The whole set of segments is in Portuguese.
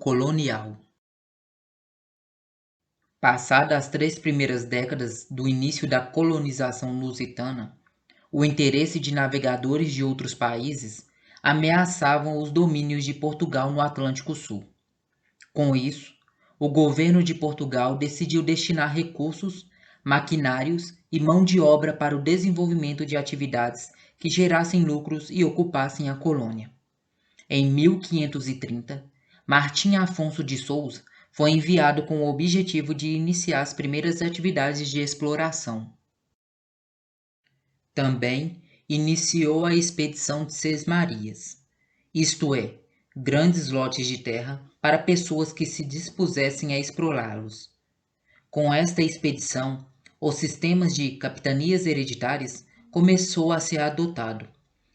colonial. Passadas as 3 primeiras décadas do início da colonização lusitana, o interesse de navegadores de outros países ameaçavam os domínios de Portugal no Atlântico Sul. Com isso, o governo de Portugal decidiu destinar recursos, maquinários e mão de obra para o desenvolvimento de atividades que gerassem lucros e ocupassem a colônia. Em 1530, Martim Afonso de Souza foi enviado com o objetivo de iniciar as primeiras atividades de exploração. Também iniciou a expedição de Sesmarias, isto é, grandes lotes de terra para pessoas que se dispusessem a explorá-los. Com esta expedição, os sistemas de capitanias hereditárias começou a ser adotado,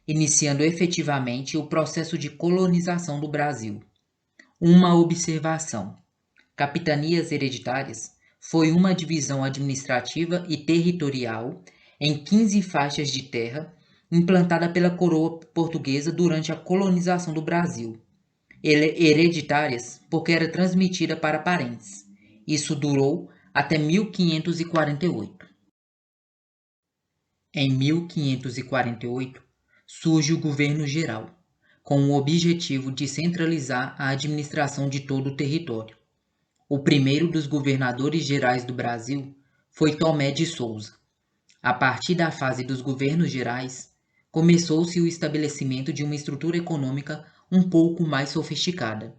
iniciando efetivamente o processo de colonização do Brasil. Uma observação: capitanias hereditárias foi uma divisão administrativa e territorial em 15 faixas de terra implantada pela coroa portuguesa durante a colonização do Brasil. Hereditárias porque era transmitida para parentes. Isso durou até 1548. Em 1548, surge o governo geral, com o objetivo de centralizar a administração de todo o território. O primeiro dos governadores gerais do Brasil foi Tomé de Souza. A partir da fase dos governos gerais, começou-se o estabelecimento de uma estrutura econômica um pouco mais sofisticada.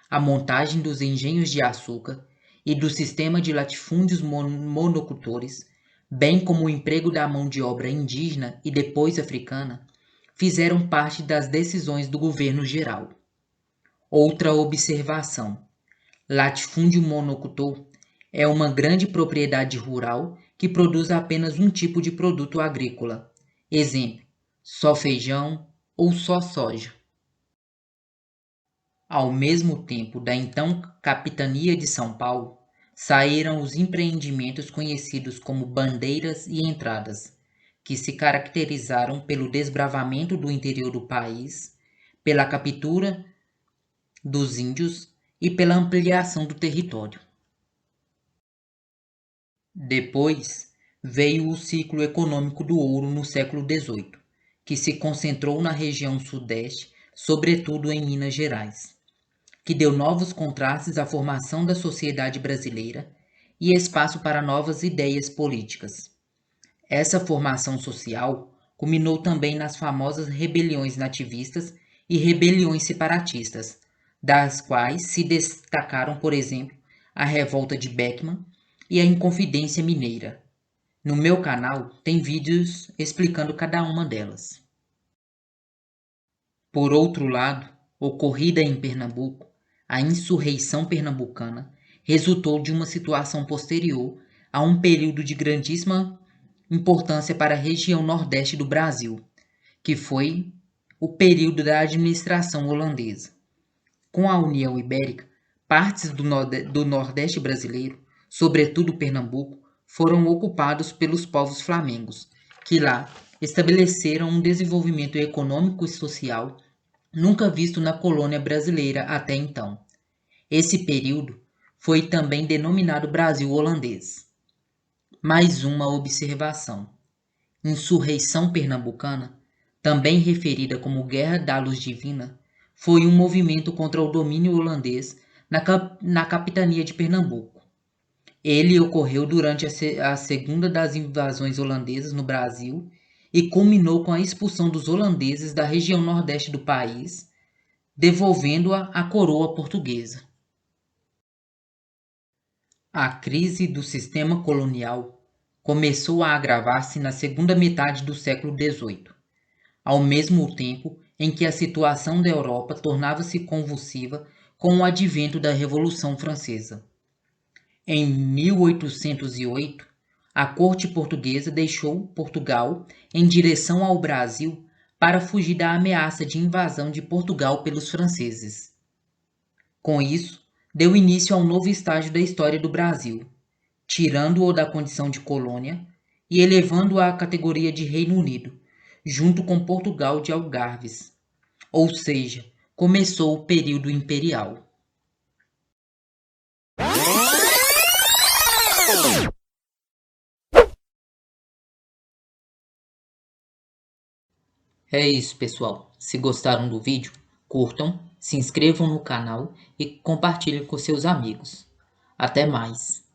A montagem dos engenhos de açúcar e do sistema de latifúndios monocultores, bem como o emprego da mão de obra indígena e depois africana, fizeram parte das decisões do governo geral. Outra observação: latifúndio monocultor é uma grande propriedade rural que produz apenas um tipo de produto agrícola. Exemplo: só feijão ou só soja. Ao mesmo tempo da então Capitania de São Paulo, saíram os empreendimentos conhecidos como bandeiras e entradas, que se caracterizaram pelo desbravamento do interior do país, pela captura dos índios e pela ampliação do território. Depois veio o ciclo econômico do ouro no século XVIII, que se concentrou na região sudeste, sobretudo em Minas Gerais, que deu novos contrastes à formação da sociedade brasileira e espaço para novas ideias políticas. Essa formação social culminou também nas famosas rebeliões nativistas e rebeliões separatistas, das quais se destacaram, por exemplo, a Revolta de Beckman e a Inconfidência Mineira. No meu canal tem vídeos explicando cada uma delas. Por outro lado, ocorrida em Pernambuco, a insurreição pernambucana resultou de uma situação posterior a um período de grandíssima importância para a região nordeste do Brasil, que foi o período da administração holandesa. Com a União Ibérica, partes do Nordeste brasileiro, sobretudo Pernambuco, foram ocupados pelos povos flamengos, que lá estabeleceram um desenvolvimento econômico e social nunca visto na colônia brasileira até então. Esse período foi também denominado Brasil holandês. Mais uma observação: insurreição pernambucana, também referida como Guerra da Luz Divina, foi um movimento contra o domínio holandês na capitania de Pernambuco. Ele ocorreu durante a segunda das invasões holandesas no Brasil e culminou com a expulsão dos holandeses da região nordeste do país, devolvendo-a à coroa portuguesa. A crise do sistema colonial começou a agravar-se na segunda metade do século XVIII, ao mesmo tempo em que a situação da Europa tornava-se convulsiva com o advento da Revolução Francesa. Em 1808, a corte portuguesa deixou Portugal em direção ao Brasil para fugir da ameaça de invasão de Portugal pelos franceses. Com isso, deu início a um novo estágio da história do Brasil, tirando-o da condição de colônia e elevando-o à categoria de Reino Unido, junto com Portugal de Algarves. Ou seja, começou o período imperial. É isso, pessoal. Se gostaram do vídeo, curtam, se inscrevam no canal e compartilhem com seus amigos. Até mais!